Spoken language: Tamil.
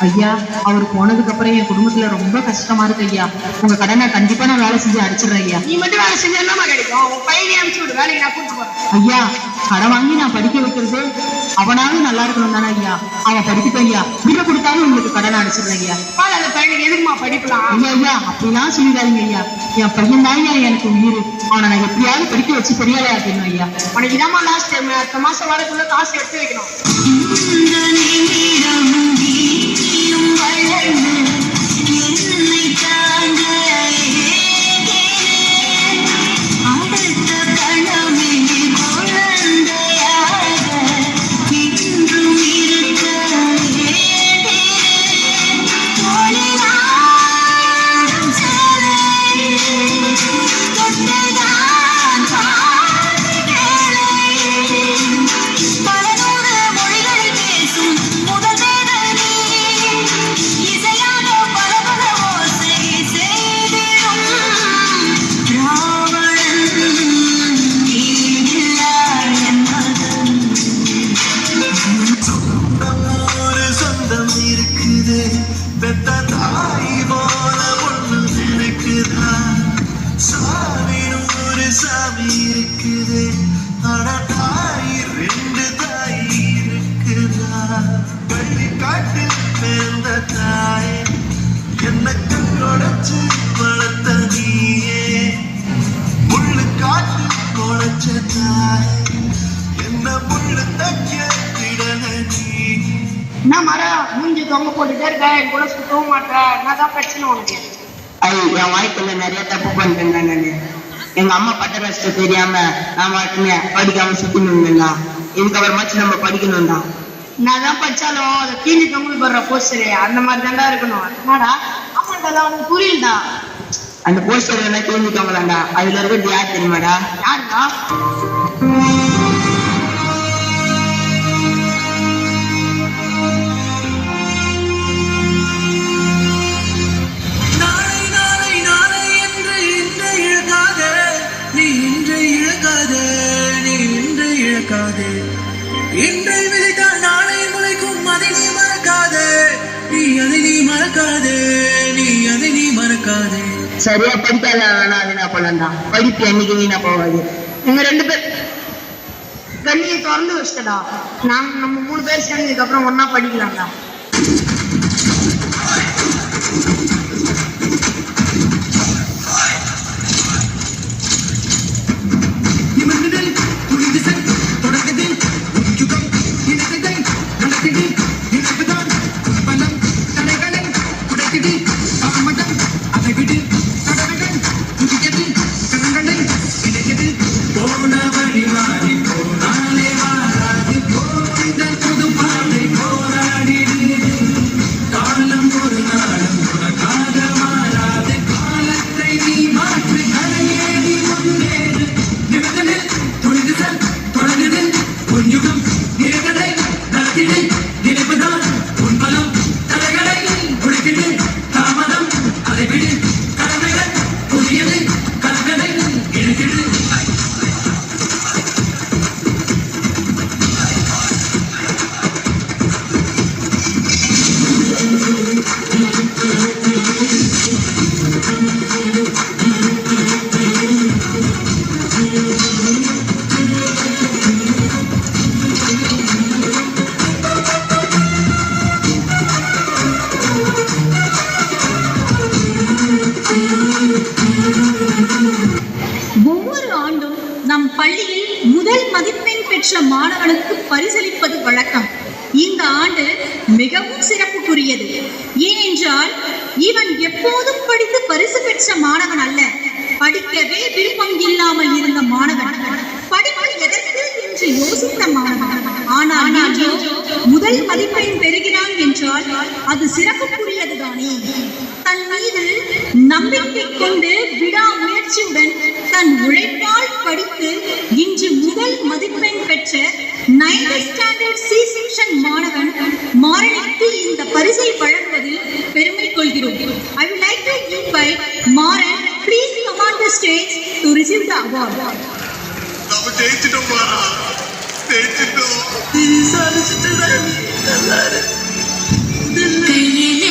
ஐயா, அவர் போனதுக்கு அப்புறம் என் குடும்பத்துல ரொம்ப கஷ்டமா இருக்கு ஐயா. உங்க கடனை கண்டிப்பா நான் வேலை செஞ்சு அடிச்சிடுறேன் ஐயா. நீ மட்டும் வேலை செஞ்சா என்னமா கிடைக்கும்? உன் பையனை அனுப்பிச்சு விடு, வேலைக்கு நான் கூட்டு போறேன். ஐயா, கடன் வாங்கி நான் படிக்க வைக்கிறது அவனாவது நல்லா இருக்கணும் தானே ஐயா. அவன் படிக்கட்டும் ஐயா. வீட்டை கொடுத்தாலும் உங்களுக்கு கடனை அடிச்சிடுறேன் ஐயா. அந்த பையனுக்கு எதுக்குமா படிக்கலாம்? ஐயா ஐயா, அப்படிலாம் சொல்லிடாதீங்க ஐயா. என் பையன் தான் ஐயா எனக்கு உயிர். அவனை நான் எப்படியாவது படிக்க வச்சு பெரியாளா இருக்கணும் ஐயா. உனக்கு இதாம்மா லாஸ்ட் டைம், அடுத்த மாசம் வரக்குள்ள காசு எடுத்து வைக்கணும். என்ன மரா மூஞ்சி தொங்க போட்டுட்டே இருக்க, என் கூட சுத்தவும் மாட்டேன். என்னதான் பிரச்சனை உனக்கு? என் வாழ்க்கையில நிறைய தப்பு பண்றேன் நானு. எங்க அம்மா பட்ட கஷ்டம் தெரியாம நான் மட்டுமே படிக்காம சுத்தினா இதுக்கு அப்புறமாச்சும் நம்ம படிக்கணும்டா. என்னதான் படிச்சாலும் அதை கீழே தொங்கல் போடுற போஸ்டரு அந்த மாதிரி தாண்டா இருக்கணும். என்னடா? ஆமாண்டா, உனக்கு புரியுதா? அந்த போஸ்டர் என்ன கீழே தொங்கலாண்டா. அதுல இருக்கிறது யார் தெரியுமாடா? யாருடா? இன்றை விதைத்தால் நாளை முளைக்கும், அதை நீ மறக்காதே. நீ அதை நீ மறக்காதே, நீ அதை நீ மறக்காதே. சரியா படிக்காத வேணா வீணா போலாம்டா. படிப்பு என்னைக்கு வீணா போகாது. உங்க 2 பேர் கண்ணியை திறந்து வச்சுட்டா. நம்ம 3 பேர் சேர்ந்ததுக்கு அப்புறம் ஒன்னா படிக்கலாம்டா. பள்ளியில் முதல் மதிப்பெண் பெற்ற மாணவனுக்கு பரிசளிப்பது வழக்கம். இந்த ஆண்டு மிகவும் சிறப்புக்குரியது. ஏனென்றால் இவன் எப்போதும் படித்து பரிசு பெற்ற மாணவன் அல்ல, படிக்கவே விருப்பம் இல்லாமல் இருந்த மாணவன், படிப்பு எதற்கு என்று யோசித்த மாணவன். ஆனால் முதல் மதிப்பெண் பெறுகிறான் என்றால் அது சிறப்புக்குரியதுதானே. தன் மீது நம்பிக்கை கொண்டு விடாமுயற்சியுடன் தன் உழைப்பால் படித்து இன்று முதல் மதிப்பெண் பெற்ற 9th ஸ்டாண்டர்ட் C செக்ஷன் மாணவன் மாறனுக்கு இந்த பரிசை வழங்குவதில் பெருமை கொள்கிறோம். I would like to invite Maran, please come on the stage to receive the award. நம்ம ஜெயிச்சிட்டோம் மாறா, ஜெயிச்சிட்டோம். சாதிச்சிட்டு கையிலே